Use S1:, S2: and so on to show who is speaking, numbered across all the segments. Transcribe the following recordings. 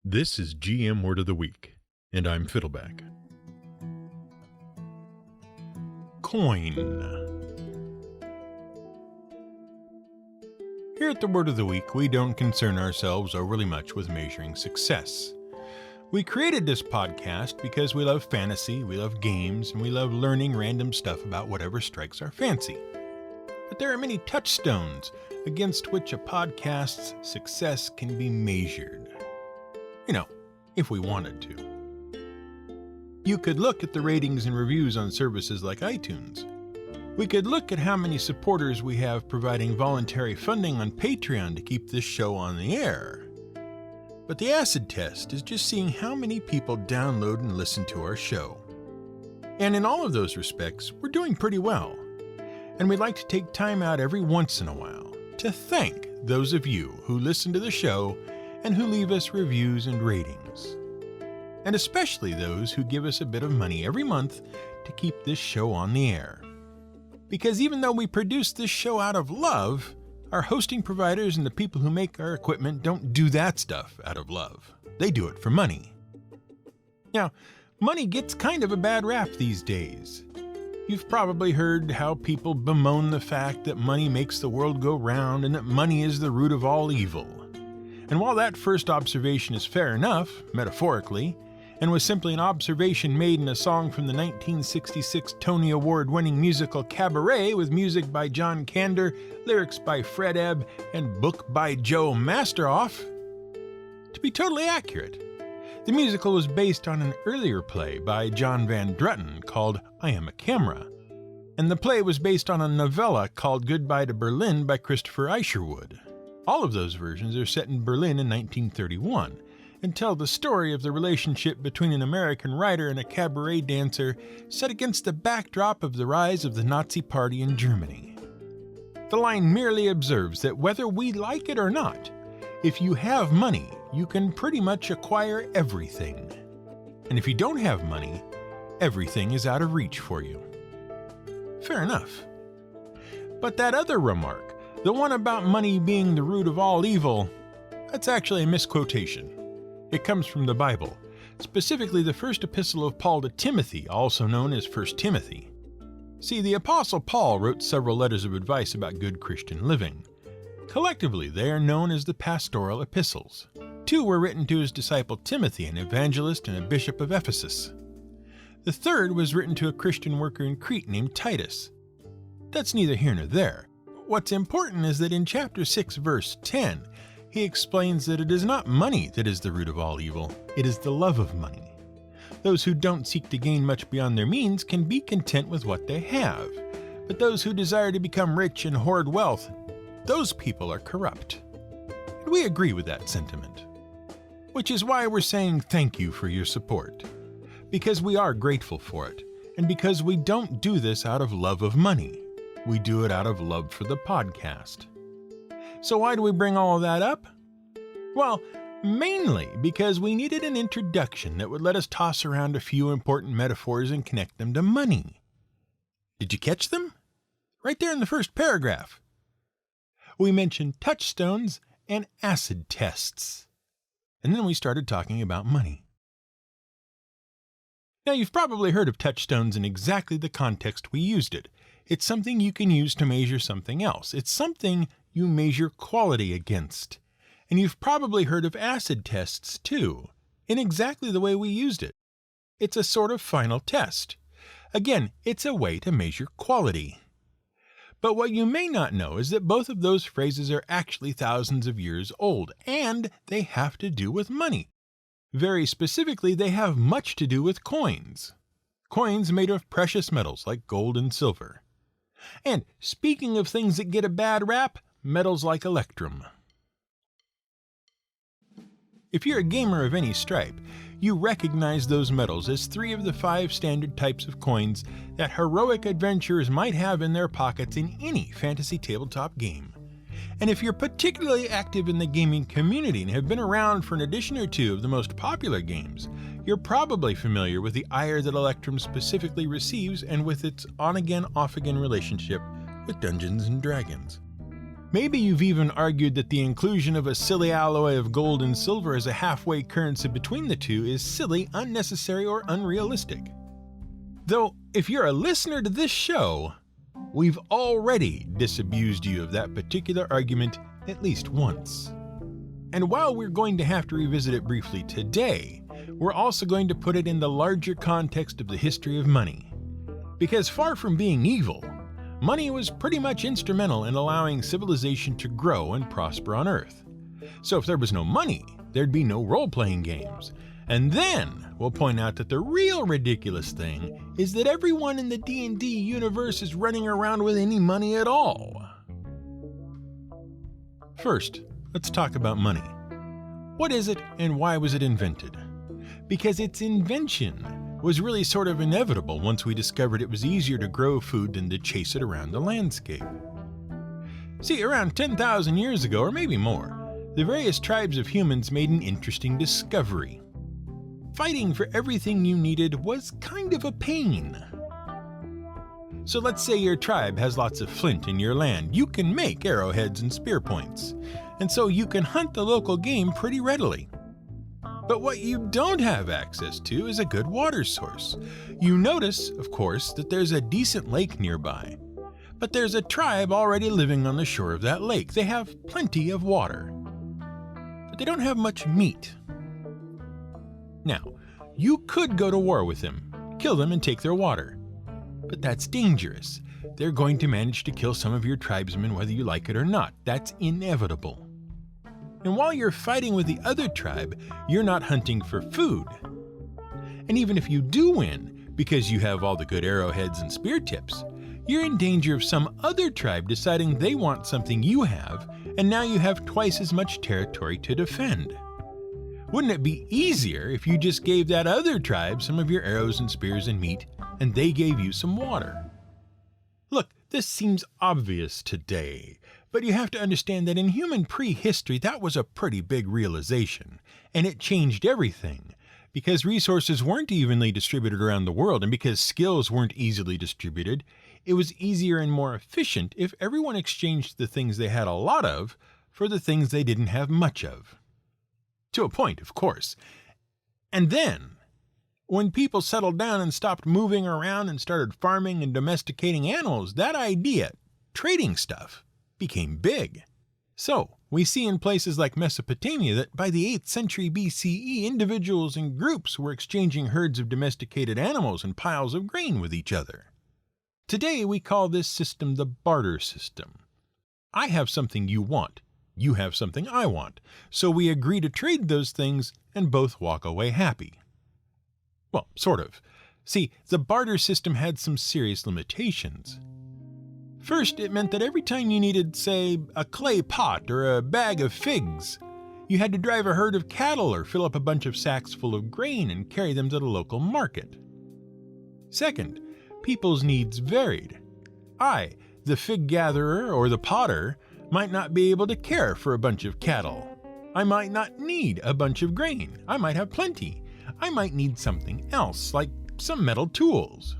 S1: This is GM Word of the Week, and I'm Fiddleback. Coin. Here at the Word of the Week, we don't concern ourselves overly much with measuring success. We created this podcast because we love fantasy, we love games, and we love learning random stuff about whatever strikes our fancy. But there are many touchstones against which a podcast's success can be measured. You know, if we wanted to. You could look at the ratings and reviews on services like iTunes. We could look at how many supporters we have providing voluntary funding on Patreon to keep this show on the air. But the acid test is just seeing how many people download and listen to our show. And in all of those respects, we're doing pretty well. And we'd like to take time out every once in a while to thank those of you who listen to the show and who leave us reviews and ratings. And especially those who give us a bit of money every month to keep this show on the air. Because even though we produce this show out of love, our hosting providers and the people who make our equipment don't do that stuff out of love. They do it for money. Now, money gets kind of a bad rap these days. You've probably heard how people bemoan the fact that money makes the world go round and that money is the root of all evil. And while that first observation is fair enough, metaphorically, and was simply an observation made in a song from the 1966 Tony Award-winning musical Cabaret with music by John Kander, lyrics by Fred Ebb, and book by Joe Masteroff, to be totally accurate, the musical was based on an earlier play by John Van Druten called I Am a Camera, and the play was based on a novella called Goodbye to Berlin by Christopher Isherwood. All of those versions are set in Berlin in 1931 and tell the story of the relationship between an American writer and a cabaret dancer set against the backdrop of the rise of the Nazi Party in Germany. The line merely observes that whether we like it or not, if you have money, you can pretty much acquire everything. And if you don't have money, everything is out of reach for you. Fair enough. But that other remark, the one about money being the root of all evil, that's actually a misquotation. It comes from the Bible, specifically the first epistle of Paul to Timothy, also known as 1 Timothy. See, the Apostle Paul wrote several letters of advice about good Christian living. Collectively, they are known as the pastoral epistles. 2 were written to his disciple Timothy, an evangelist and a bishop of Ephesus. The third was written to a Christian worker in Crete named Titus. That's neither here nor there. What's important is that in chapter 6, verse 10, he explains that it is not money that is the root of all evil, it is the love of money. Those who don't seek to gain much beyond their means can be content with what they have, but those who desire to become rich and hoard wealth, those people are corrupt. And we agree with that sentiment. Which is why we're saying thank you for your support. Because we are grateful for it, and because we don't do this out of love of money. We do it out of love for the podcast. So why do we bring all of that up? Well, mainly because we needed an introduction that would let us toss around a few important metaphors and connect them to money. Did you catch them? Right there in the first paragraph. We mentioned touchstones and acid tests. And then we started talking about money. Now, you've probably heard of touchstones in exactly the context we used it. It's something you can use to measure something else. It's something you measure quality against. And you've probably heard of acid tests, too, in exactly the way we used it. It's a sort of final test. Again, it's a way to measure quality. But what you may not know is that both of those phrases are actually thousands of years old, and they have to do with money. Very specifically, they have much to do with coins. Coins made of precious metals like gold and silver. And speaking of things that get a bad rap, metals like electrum. If you're a gamer of any stripe, you recognize those metals as 3 of the 5 standard types of coins that heroic adventurers might have in their pockets in any fantasy tabletop game. And if you're particularly active in the gaming community and have been around for an edition or 2 of the most popular games, you're probably familiar with the ire that Electrum specifically receives and with its on-again, off-again relationship with Dungeons & Dragons. Maybe you've even argued that the inclusion of a silly alloy of gold and silver as a halfway currency between the two is silly, unnecessary, or unrealistic. Though, if you're a listener to this show, we've already disabused you of that particular argument at least once. And while we're going to have to revisit it briefly today, we're also going to put it in the larger context of the history of money. Because far from being evil, money was pretty much instrumental in allowing civilization to grow and prosper on Earth. So if there was no money, there'd be no role-playing games. And then we'll point out that the real ridiculous thing is that everyone in the D&D universe is running around with any money at all. First, let's talk about money. What is it and why was it invented? Because its invention was really sort of inevitable once we discovered it was easier to grow food than to chase it around the landscape. See, around 10,000 years ago, or maybe more, the various tribes of humans made an interesting discovery. Fighting for everything you needed was kind of a pain. So let's say your tribe has lots of flint in your land. You can make arrowheads and spear points, and so you can hunt the local game pretty readily. But what you don't have access to is a good water source. You notice, of course, that there's a decent lake nearby. But there's a tribe already living on the shore of that lake. They have plenty of water. But they don't have much meat. Now, you could go to war with them, kill them and take their water. But that's dangerous. They're going to manage to kill some of your tribesmen whether you like it or not. That's inevitable. And while you're fighting with the other tribe, you're not hunting for food. And even if you do win, because you have all the good arrowheads and spear tips, you're in danger of some other tribe deciding they want something you have, and now you have twice as much territory to defend. Wouldn't it be easier if you just gave that other tribe some of your arrows and spears and meat, and they gave you some water? Look, this seems obvious today, but you have to understand that in human prehistory that was a pretty big realization, and it changed everything. Because resources weren't evenly distributed around the world, and because skills weren't easily distributed, it was easier and more efficient if everyone exchanged the things they had a lot of for the things they didn't have much of. To a point, of course. And then, when people settled down and stopped moving around and started farming and domesticating animals, that idea, trading stuff, became big. So, we see in places like Mesopotamia that by the 8th century BCE, individuals and groups were exchanging herds of domesticated animals and piles of grain with each other. Today, we call this system the barter system. I have something you want. You have something I want. So we agree to trade those things and both walk away happy. Well, sort of. See, the barter system had some serious limitations. First, it meant that every time you needed, say, a clay pot or a bag of figs, you had to drive a herd of cattle or fill up a bunch of sacks full of grain and carry them to the local market. Second, people's needs varied. I, the fig gatherer or the potter, might not be able to care for a bunch of cattle. I might not need a bunch of grain. I might have plenty. I might need something else, like some metal tools.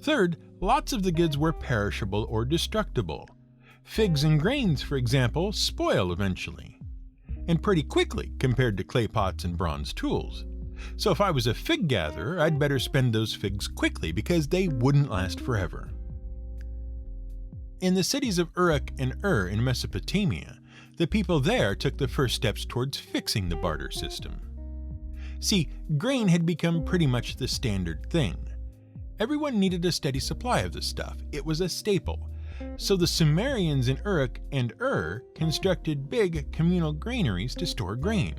S1: Third, lots of the goods were perishable or destructible. Figs and grains, for example, spoil eventually, and pretty quickly compared to clay pots and bronze tools. So if I was a fig gatherer, I'd better spend those figs quickly because they wouldn't last forever. In the cities of Uruk and in Mesopotamia, the people there took the first steps towards fixing the barter system. See, grain had become pretty much the standard thing. Everyone needed a steady supply of the stuff. It was a staple. So the Sumerians in Uruk and constructed big communal granaries to store grain.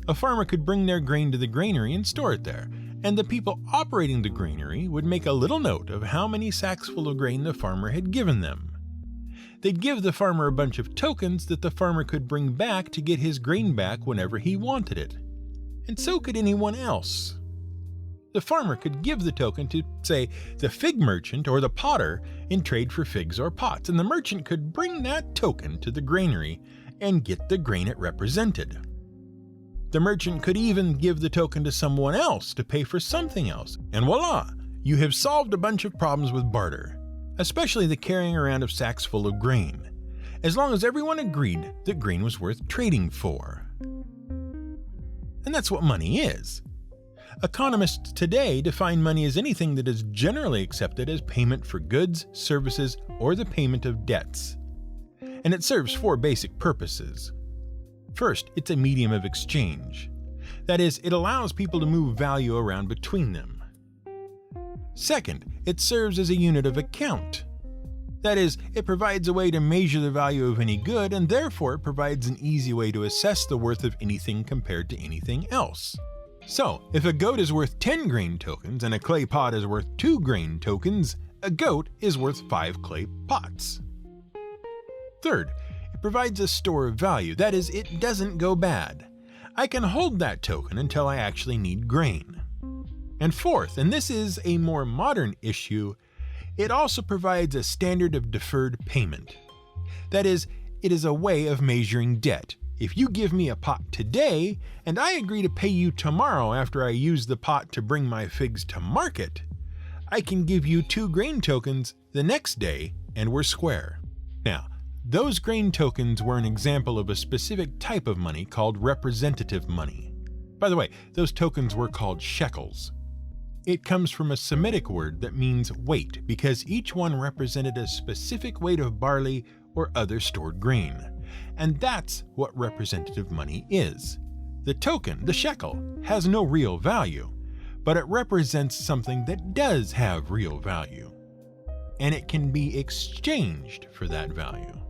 S1: A farmer could bring their grain to the granary and store it there, and the people operating the granary would make a little note of how many sacks full of grain the farmer had given them. They'd give the farmer a bunch of tokens that the farmer could bring back to get his grain back whenever he wanted it. And so could anyone else. The farmer could give the token to, say, the fig merchant or the potter in trade for figs or pots, and the merchant could bring that token to the granary and get the grain it represented. The merchant could even give the token to someone else to pay for something else, and voila, you have solved a bunch of problems with barter. especially the carrying around of sacks full of grain, as long as everyone agreed that grain was worth trading for. And that's what money is. Economists today define money as anything that is generally accepted as payment for goods, services, or the payment of debts. And it serves four basic purposes. First, it's a medium of exchange. That is, it allows people to move value around between them. Second, it serves as a unit of account. That is, it provides a way to measure the value of any good, and therefore it provides an easy way to assess the worth of anything compared to anything else. So, if a goat is worth 10 grain tokens and a clay pot is worth 2 grain tokens, a goat is worth 5 clay pots. Third, it provides a store of value. That is, it doesn't go bad. I can hold that token until I actually need grain. And fourth, and this is a more modern issue, it also provides a standard of deferred payment. That is, it is a way of measuring debt. If you give me a pot today, and I agree to pay you tomorrow after I use the pot to bring my figs to market, I can give you 2 grain tokens the next day, and we're square. Now, those grain tokens were an example of a specific type of money called representative money. By the way, those tokens were called shekels. It comes from a Semitic word that means weight, because each one represented a specific weight of barley or other stored grain. And that's what representative money is. The token, the shekel, has no real value, but it represents something that does have real value. And it can be exchanged for that value.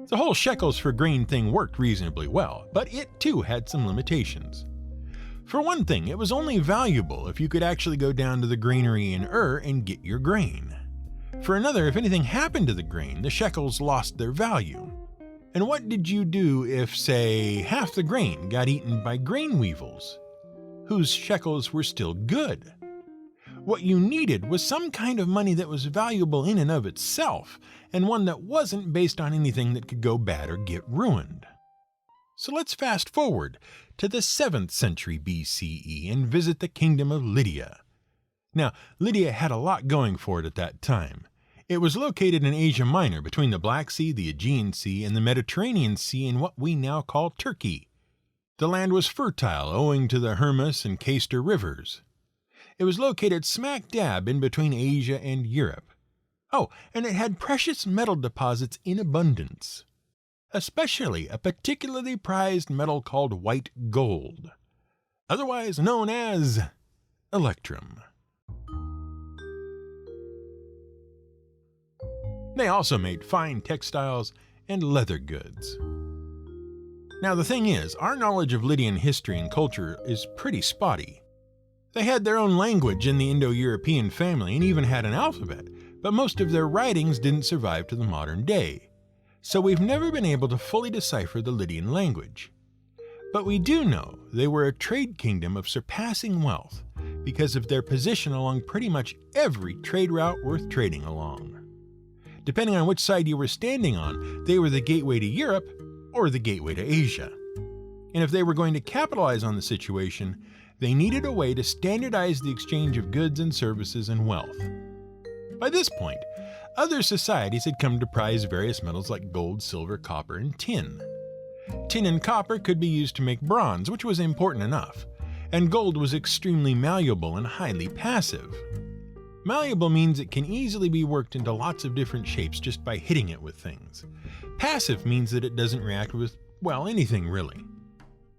S1: The whole shekels for grain thing worked reasonably well, but it too had some limitations. For one thing, it was only valuable if you could actually go down to the granary in Ur and get your grain. For another, if anything happened to the grain, the shekels lost their value. And what did you do if, say, half the grain got eaten by grain weevils, whose shekels were still good? What you needed was some kind of money that was valuable in and of itself, and one that wasn't based on anything that could go bad or get ruined. So let's fast forward to the 7th century BCE and visit the kingdom of Lydia. Now, Lydia had a lot going for it at that time. It was located in Asia Minor between the Black Sea, the Aegean Sea, and the Mediterranean Sea in what we now call Turkey. The land was fertile owing to the Hermus and Cayster rivers. It was located smack dab in between Asia and Europe. Oh, and it had precious metal deposits in abundance, especially a particularly prized metal called white gold, otherwise known as electrum. They also made fine textiles and leather goods. Now the thing is, our knowledge of Lydian history and culture is pretty spotty. They had their own language in the Indo-European family and even had an alphabet, but most of their writings didn't survive to the modern day. So we've never been able to fully decipher the Lydian language. But we do know they were a trade kingdom of surpassing wealth because of their position along pretty much every trade route worth trading along. Depending on which side you were standing on, they were the gateway to Europe or the gateway to Asia. And if they were going to capitalize on the situation, they needed a way to standardize the exchange of goods and services and wealth. By this point, other societies had come to prize various metals like gold, silver, copper, and tin. Tin and copper could be used to make bronze, which was important enough, and gold was extremely malleable and highly passive. Malleable means it can easily be worked into lots of different shapes just by hitting it with things. Passive means that it doesn't react with, well, anything really.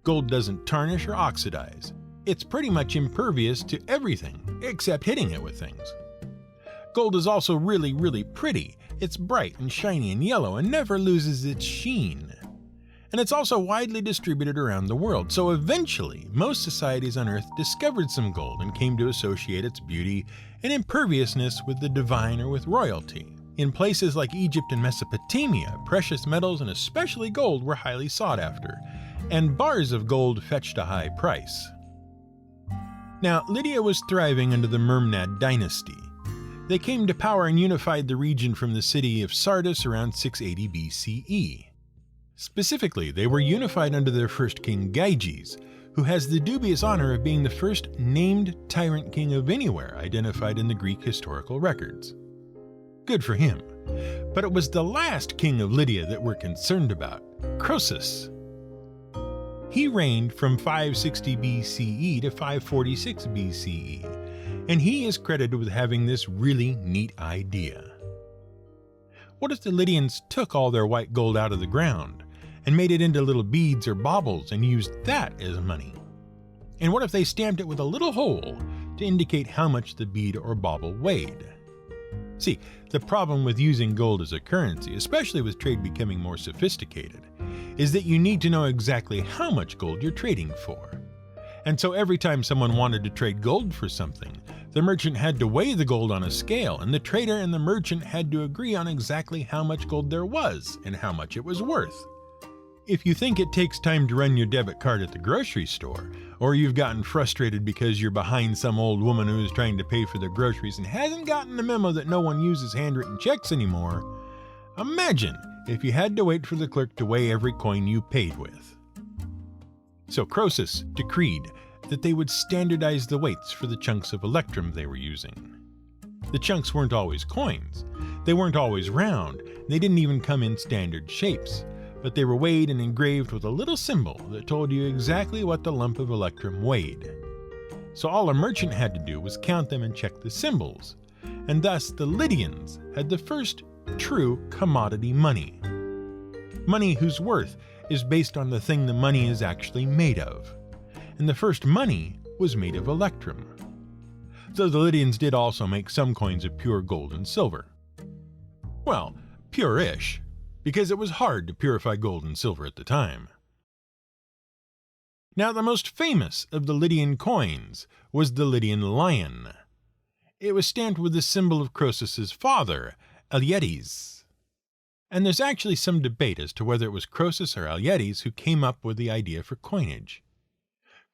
S1: Gold doesn't tarnish or oxidize. It's pretty much impervious to everything, except hitting it with things. Gold is also really, really pretty. It's bright and shiny and yellow and never loses its sheen. And it's also widely distributed around the world, so eventually most societies on Earth discovered some gold and came to associate its beauty and imperviousness with the divine or with royalty. In places like Egypt and Mesopotamia, precious metals and especially gold were highly sought after, and bars of gold fetched a high price. Now, Lydia was thriving under the Mermnad dynasty. They came to power and unified the region from the city of Sardis around 680 BCE. Specifically, they were unified under their first king Gyges, who has the dubious honor of being the first named tyrant king of anywhere identified in the Greek historical records. Good for him. But it was the last king of Lydia that we're concerned about, Croesus. He reigned from 560 BCE to 546 BCE, and he is credited with having this really neat idea. What if the Lydians took all their white gold out of the ground and made it into little beads or baubles and used that as money? And what if they stamped it with a little hole to indicate how much the bead or bauble weighed? See, the problem with using gold as a currency, especially with trade becoming more sophisticated, is that you need to know exactly how much gold you're trading for. And so every time someone wanted to trade gold for something, the merchant had to weigh the gold on a scale, and the trader and the merchant had to agree on exactly how much gold there was and how much it was worth. If you think it takes time to run your debit card at the grocery store, or you've gotten frustrated because you're behind some old woman who is trying to pay for their groceries and hasn't gotten the memo that no one uses handwritten checks anymore, imagine if you had to wait for the clerk to weigh every coin you paid with. So Croesus decreed that they would standardize the weights for the chunks of electrum they were using. The chunks weren't always coins, they weren't always round, they didn't even come in standard shapes, but they were weighed and engraved with a little symbol that told you exactly what the lump of electrum weighed. So all a merchant had to do was count them and check the symbols, and thus the Lydians had the first true commodity money. Money whose worth is based on the thing the money is actually made of. And the first money was made of electrum. Though the Lydians did also make some coins of pure gold and silver. Well, pure-ish, because it was hard to purify gold and silver at the time. Now, the most famous of the Lydian coins was the Lydian lion. It was stamped with the symbol of Croesus's father, Alyetes. And there's actually some debate as to whether it was Croesus or Alyetes who came up with the idea for coinage.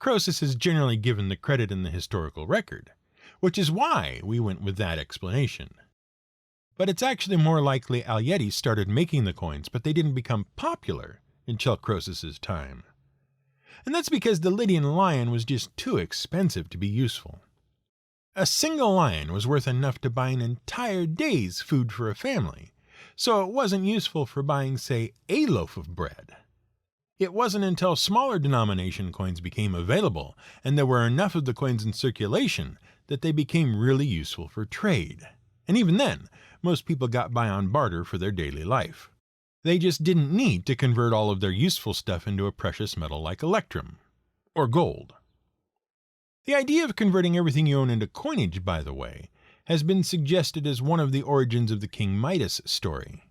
S1: Croesus is generally given the credit in the historical record, which is why we went with that explanation. But it's actually more likely Alyetes started making the coins, but they didn't become popular until Croesus's time. And that's because the Lydian lion was just too expensive to be useful. A single lion was worth enough to buy an entire day's food for a family, so it wasn't useful for buying, say, a loaf of bread. It wasn't until smaller denomination coins became available, and there were enough of the coins in circulation, that they became really useful for trade. And even then, most people got by on barter for their daily life. They just didn't need to convert all of their useful stuff into a precious metal like electrum, or gold. The idea of converting everything you own into coinage, by the way, has been suggested as one of the origins of the King Midas story.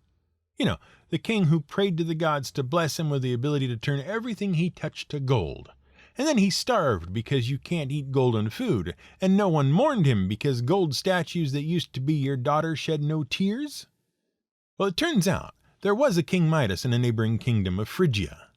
S1: You know, the king who prayed to the gods to bless him with the ability to turn everything he touched to gold. And then he starved because you can't eat golden food, and no one mourned him because gold statues that used to be your daughter shed no tears? Well, it turns out there was a King Midas in a neighboring kingdom of Phrygia.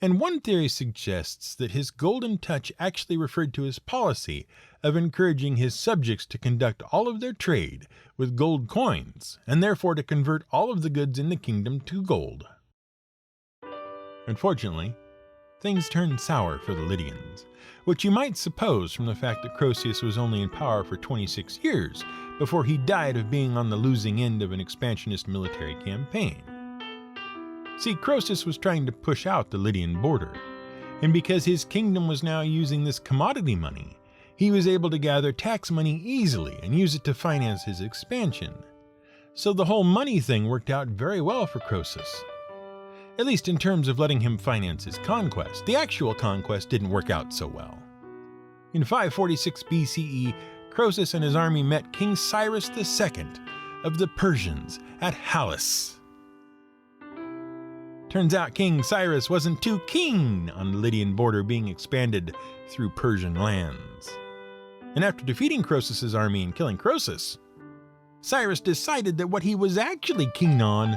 S1: And one theory suggests that his golden touch actually referred to his policy of encouraging his subjects to conduct all of their trade with gold coins, and therefore to convert all of the goods in the kingdom to gold. Unfortunately, things turned sour for the Lydians, which you might suppose from the fact that Croesus was only in power for 26 years before he died of being on the losing end of an expansionist military campaign. See, Croesus was trying to push out the Lydian border, and because his kingdom was now using this commodity money, he was able to gather tax money easily and use it to finance his expansion. So the whole money thing worked out very well for Croesus. At least in terms of letting him finance his conquest. The actual conquest didn't work out so well. In 546 BCE, Croesus and his army met King Cyrus II of the Persians at Halys. Turns out King Cyrus wasn't too keen on the Lydian border being expanded through Persian lands. And after defeating Croesus' army and killing Croesus, Cyrus decided that what he was actually keen on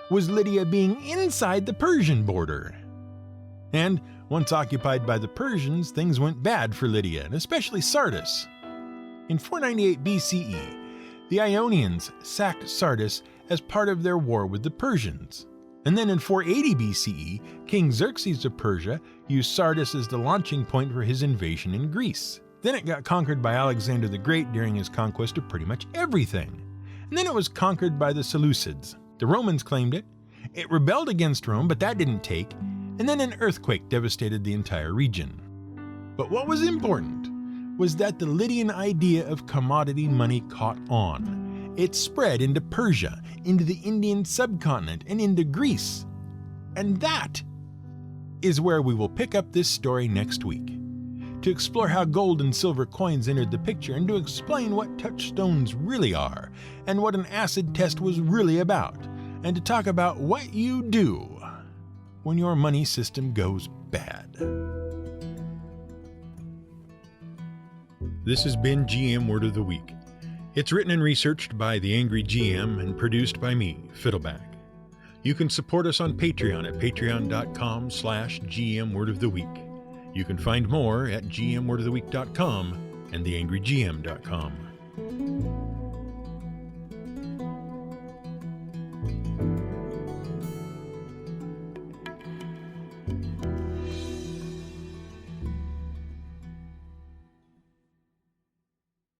S1: was Lydia being inside the Persian border. And once occupied by the Persians, things went bad for Lydia, and especially Sardis. In 498 BCE, the Ionians sacked Sardis as part of their war with the Persians. And then in 480 BCE, King Xerxes of Persia used Sardis as the launching point for his invasion in Greece. Then it got conquered by Alexander the Great during his conquest of pretty much everything. And then it was conquered by the Seleucids. The Romans claimed it. It rebelled against Rome, but that didn't take. And then an earthquake devastated the entire region. But what was important was that the Lydian idea of commodity money caught on. It spread into Persia, into the Indian subcontinent, and into Greece. And that is where we will pick up this story next week, to explore how gold and silver coins entered the picture, and to explain what touchstones really are, and what an acid test was really about, and to talk about what you do when your money system goes bad. This has been GM Word of the Week. It's written and researched by The Angry GM and produced by me, Fiddleback. You can support us on Patreon at patreon.com/GM Word of the Week. You can find more at gmwordoftheweek.com and theangrygm.com.